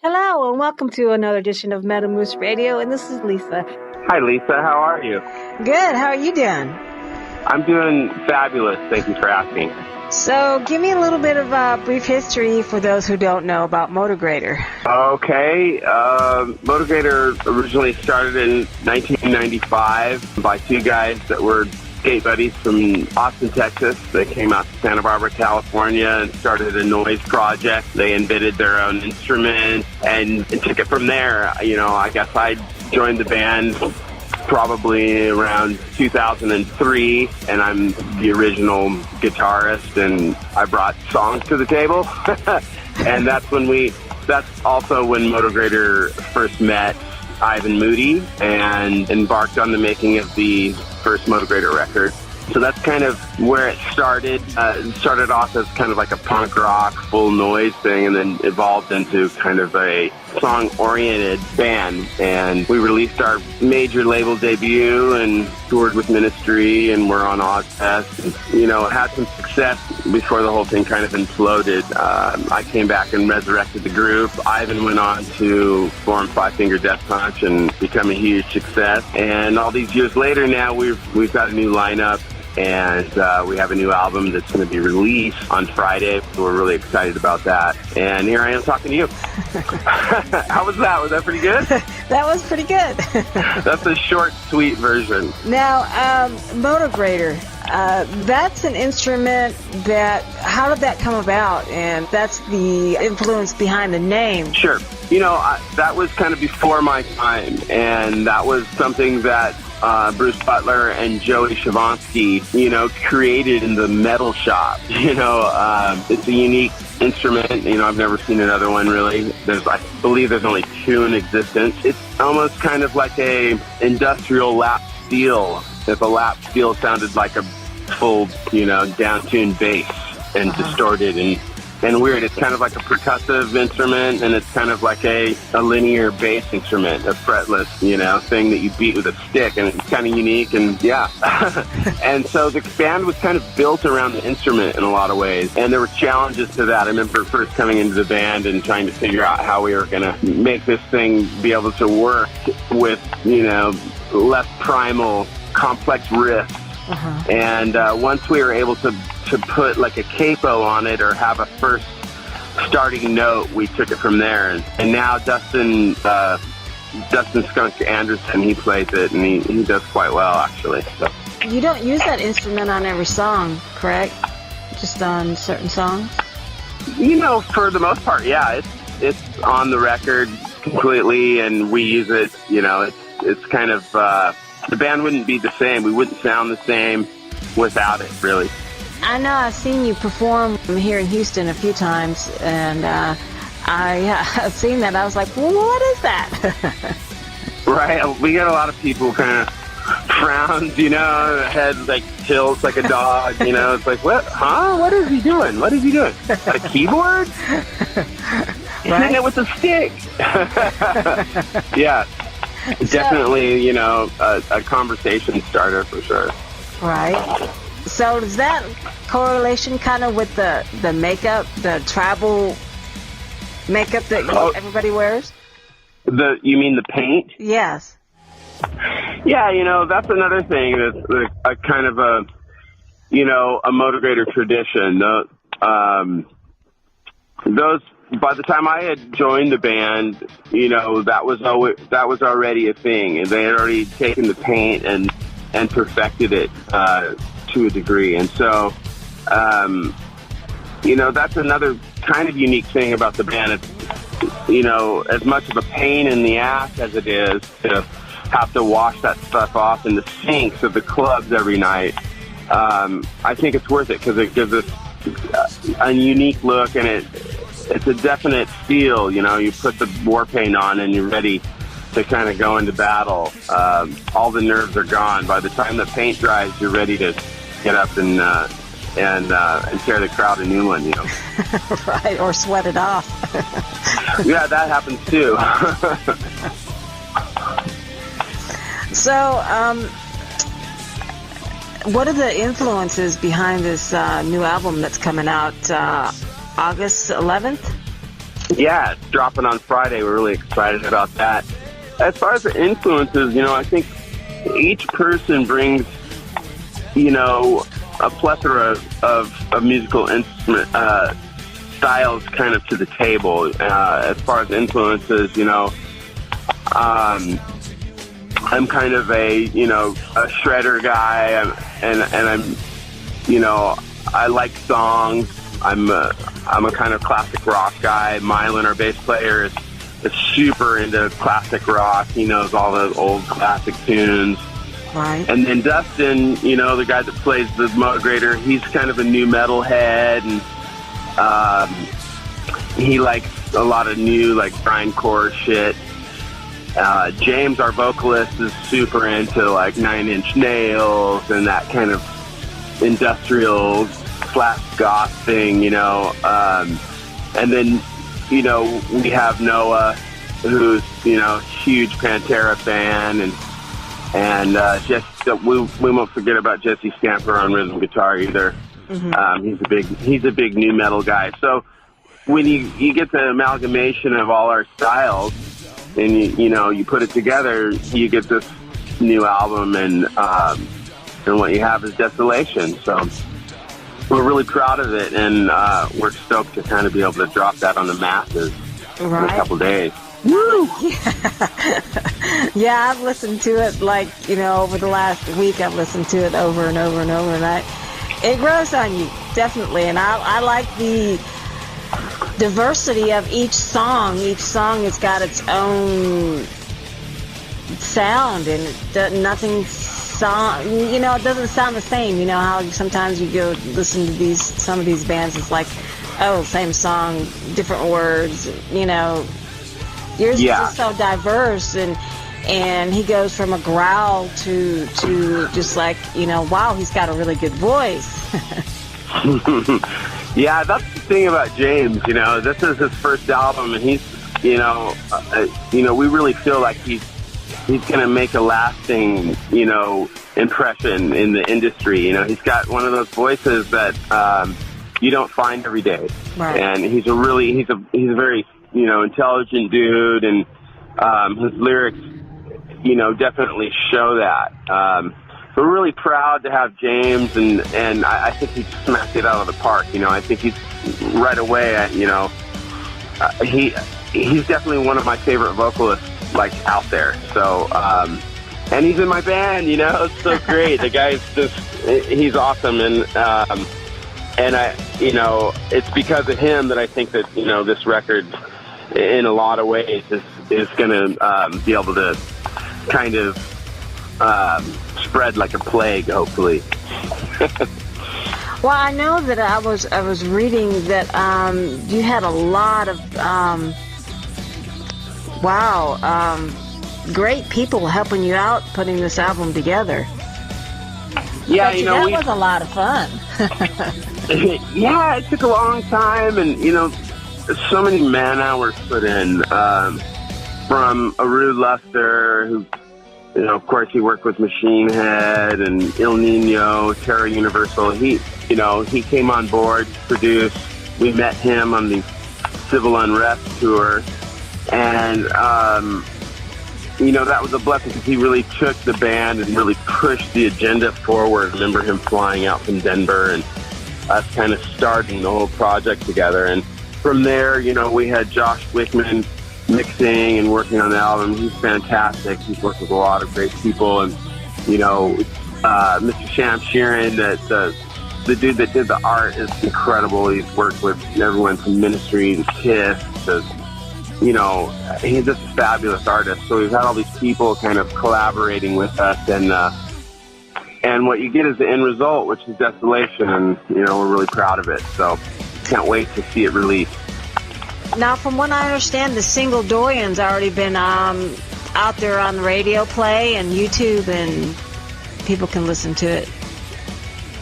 Hello, and welcome to another edition of Metal Moose Radio, and this is Lisa. Hi, Lisa. How are you? Good. How are you doing? I'm doing fabulous. Thank you for asking. So, give me a little bit of a brief history for those who don't know about Motograter. Okay. Motograter originally started in 1995 by two guys that were skate buddies from Austin, Texas. They came out to Santa Barbara, California, and started a noise project. They invented their own instrument and took it from there. I guess I joined the band probably around 2003, and I'm the original guitarist, and I brought songs to the table. And that's also when Motograter first met Ivan Moody and embarked on the making of the first Motograter record. So that's kind of where it started. It started off as kind of like a punk rock, full noise thing, and then evolved into kind of a song-oriented band. And we released our major label debut and toured with Ministry, and we're on Ozfest. And, had some success before the whole thing kind of imploded. I came back and resurrected the group. Ivan went on to form Five Finger Death Punch and become a huge success. And all these years later now, we've got a new lineup. And we have a new album that's going to be released on Friday, so we're really excited about that. And here I am talking to you. How was that? Was that pretty good? That was pretty good. That's a short, sweet version. Now, Motograter, that's an instrument how did that come about? And that's the influence behind the name. Sure. That was kind of before my time, and that was something that Bruce Butler and Joey Shavonsky, created in the metal shop. It's a unique instrument. I've never seen another one really. I believe there's only two in existence. It's almost kind of like a industrial lap steel. If a lap steel sounded like a full, down-tuned bass and distorted and weird. It's kind of like a percussive instrument, and it's kind of like a linear bass instrument, a fretless, thing that you beat with a stick, and it's kind of unique, and yeah. And so the band was kind of built around the instrument in a lot of ways, and there were challenges to that. I remember first coming into the band and trying to figure out how we were going to make this thing be able to work with, less primal, complex riffs. And once we were able to put like a capo on it or have a first starting note, we took it from there. And now Dustin Skunk Anderson, he plays it, and he does quite well, actually. So. You don't use that instrument on every song, correct? Just on certain songs? For the most part, yeah. It's on the record completely, and we use it, it's kind of... the band wouldn't be the same. We wouldn't sound the same without it, really. I know I've seen you perform here in Houston a few times, and I've seen that. I was like, well, what is that? Right. We get a lot of people kind of frowns, the head like tilts like a dog, It's like, what? Huh? What is he doing? What is he doing? A keyboard? He's hitting it with a stick. Yeah. Definitely, a conversation starter for sure. Right. So is that correlation kind of with the makeup, the tribal makeup that everybody wears? You mean the paint? Yes. Yeah, that's another thing that's a kind of a Motograter tradition. By the time I had joined the band, that was already a thing, and they had already taken the paint and perfected it to a degree. And so, that's another kind of unique thing about the band. It's, as much of a pain in the ass as it is to have to wash that stuff off in the sinks of the clubs every night. I think it's worth it because it gives us a unique look, and it's a definite feel. You put the war paint on and you're ready to kind of go into battle. All the nerves are gone. By the time the paint dries, you're ready to get up and tear the crowd a new one. Right, or sweat it off. Yeah, that happens too. So, what are the influences behind this new album that's coming out August 11th? Yeah, it's dropping on Friday. We're really excited about that. As far as the influences, I think each person brings, a plethora of musical instrument styles kind of to the table. As far as influences, I'm kind of a shredder guy, and I'm, I like songs. I'm a kind of classic rock guy. Mylan, our bass player, is super into classic rock. He knows all the old classic tunes. Right. And then Dustin, the guy that plays the Motograter, he's kind of a new metal head, and he likes a lot of new, like, grindcore shit. James, our vocalist, is super into, like, Nine Inch Nails and that kind of industrial / goth thing, and then, we have Noah, who's, huge Pantera fan, and we won't forget about Jesse Stamper on rhythm guitar either. Mm-hmm. He's a big new metal guy. So when you get the amalgamation of all our styles, and you put it together, you get this new album, and what you have is Desolation. So we're really proud of it, and we're stoked to kind of be able to drop that on the masses in a couple days. Woo! Yeah, I've listened to it over the last week. I've listened to it over and over and over, and it grows on you, definitely. And I like the diversity of each song. Each song has got its own sound, and it doesn't sound the same. How sometimes you go listen to some of these bands, it's like, oh, same song, different words, Yours is just so diverse, and he goes from a growl to just like, wow, he's got a really good voice. Yeah, that's the thing about James. This is his first album, and he's, we really feel like he's going to make a lasting, impression in the industry. He's got one of those voices that you don't find every day, right. And he's a very intelligent dude, and his lyrics, definitely show that. We're really proud to have James, and I think he smacked it out of the park. I think he's right away. He's definitely one of my favorite vocalists, like, out there. So, and he's in my band. It's so great. The guy's he's awesome, and it's because of him that I think that this record, in a lot of ways, is going to be able to kind of spread like a plague, hopefully. Well, I know that I was reading that you had a lot of great people helping you out putting this album together. Yeah, that was a lot of fun. Yeah, it took a long time, and so many man hours put in, from Aru Luster, who, of course, he worked with Machine Head and Il Nino, Terra Universal. He came on board to produce. We met him on the Civil Unrest tour, and that was a blessing, because he really took the band and really pushed the agenda forward. I remember him flying out from Denver and us kind of starting the whole project together. And from there, we had Josh Wickman mixing and working on the album. He's fantastic. He's worked with a lot of great people. And, Mr. Sham Sheeran, the dude that did the art, is incredible. He's worked with everyone from Ministry to Kiss to, he's just a fabulous artist. So we've had all these people kind of collaborating with us, and what you get is the end result, which is Desolation, and, we're really proud of it. So can't wait to see it released. Now, from what I understand, the single Dorian's already been out there on the radio play and YouTube, and people can listen to it.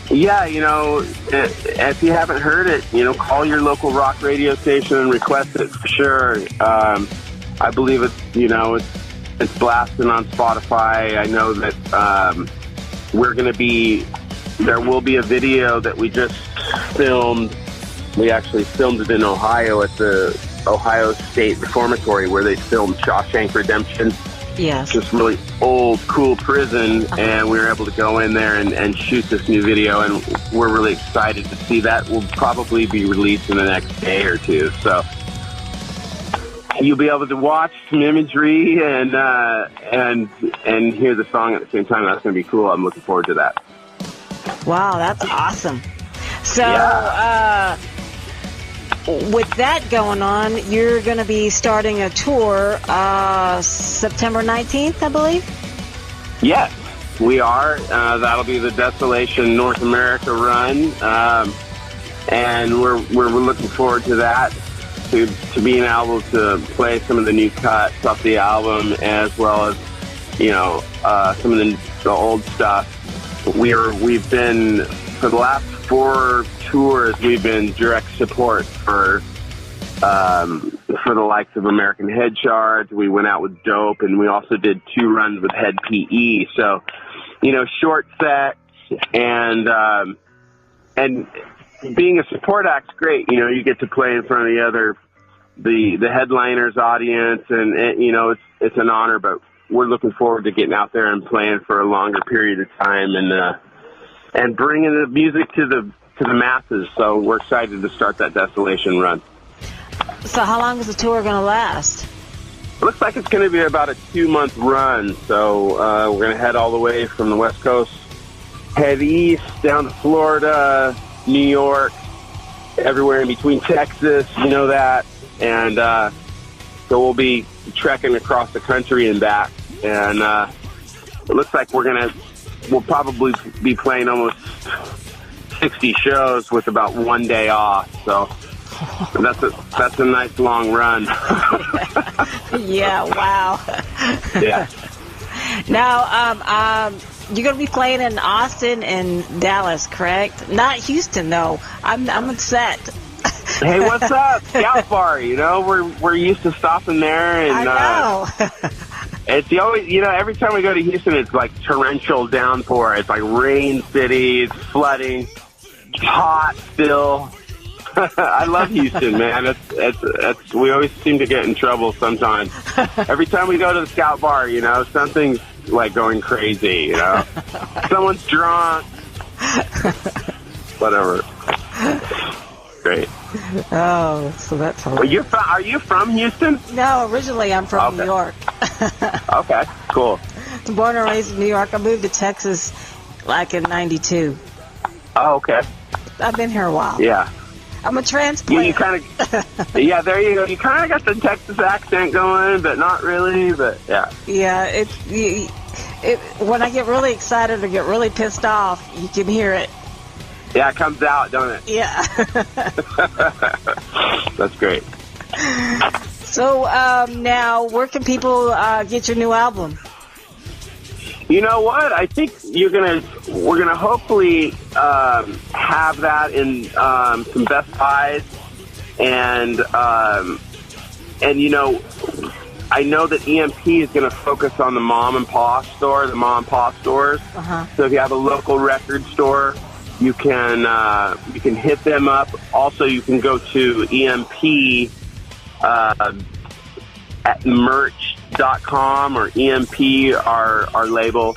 Yeah, if you haven't heard it, call your local rock radio station and request it for sure. I believe it's blasting on Spotify. I know that there will be a video that we just filmed. We actually filmed it in Ohio at the Ohio State Reformatory where they filmed Shawshank Redemption. Yes. This really old, cool prison, and we were able to go in there and shoot this new video, and we're really excited to see that. Will probably be released in the next day or two. So you'll be able to watch some imagery and hear the song at the same time. That's going to be cool. I'm looking forward to that. Wow, that's awesome. So, Yeah. With that going on, you're going to be starting a tour September 19th, I believe? Yes, we are. That'll be the Desolation North America run, and we're looking forward to that, to being able to play some of the new cuts off the album, as well as some of the old stuff. We've been, for the last 4 tours, we've been direct support for the likes of American Head Shards. We went out with Dope, and we also did 2 runs with Head PE. So, short sets, and being a support act's great. You get to play in front of the headliners audience, and it's an honor. But we're looking forward to getting out there and playing for a longer period of time, and bringing the music to the masses. So we're excited to start that Desolation run. So how long is the tour going to last? It looks like it's going to be about a 2-month run. So we're going to head all the way from the West Coast, head east down to Florida, New York, everywhere in between, Texas, that. And so we'll be trekking across the country and back. And it looks like we'll probably be playing almost 60 shows with about 1 day off. So that's a nice long run. Yeah, wow. Yeah. Now, you're going to be playing in Austin and Dallas, correct? Not Houston, though. I'm upset. Hey, what's up? Scout Bar, we're used to stopping there, and I know. it's always, every time we go to Houston, it's like torrential downpour. It's like rain city. It's flooding. It's hot still. I love Houston, man. It's we always seem to get in trouble sometimes. Every time we go to the Scout Bar, something's like going crazy. Someone's drunk. Whatever. Great. Oh, so that's hilarious. Are you from Houston? No, originally I'm from New York. Okay, cool. I'm born and raised in New York. I moved to Texas like in '92. Oh, okay. I've been here a while. Yeah. I'm a transplant. You kind of, yeah, there you go. You kind of got the Texas accent going, but not really. But yeah. Yeah, when I get really excited or get really pissed off, you can hear it. Yeah, it comes out, don't it? Yeah. That's great. So now, where can people get your new album? You know what? I think we're gonna hopefully have that in some Best Buys, and I know that EMP is going to focus on the mom and pop stores. Uh-huh. So if you have a local record store, you can hit them up. Also, you can go to EMP at merch.com or EMP, our label,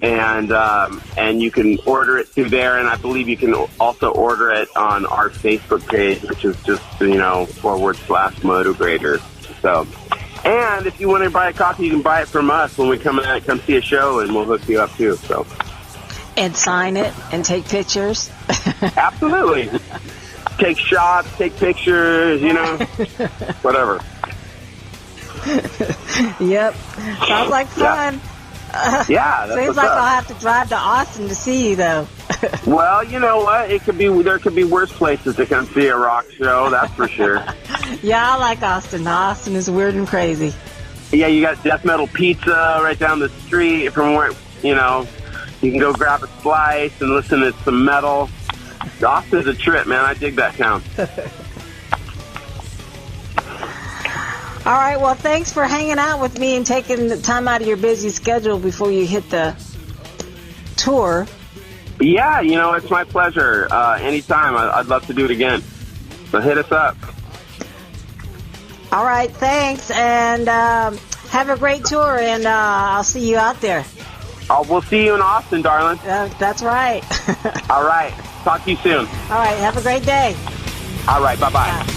and you can order it through there. And I believe you can also order it on our Facebook page, which is just /Motograter. So, and if you want to buy a copy, you can buy it from us when we come see a show, and we'll hook you up too. So, and sign it and take pictures. Absolutely. Take shots, take pictures, whatever. Yep. Sounds like fun. Yeah. Seems like I'll have to drive to Austin to see you, though. Well, you know what? There could be worse places to come see a rock show, that's for sure. Yeah, I like Austin. Austin is weird and crazy. Yeah, you got Death Metal Pizza right down the street from where, you can go grab a slice and listen to some metal. Austin's a trip, man. I dig that town. All right, well, thanks for hanging out with me and taking the time out of your busy schedule before you hit the tour. Yeah, it's my pleasure. Anytime. I'd love to do it again. So hit us up. All right, thanks, and have a great tour, and I'll see you out there. We'll see you in Austin, darling. That's right. All right. Talk to you soon. All right, have a great day. All right, bye-bye.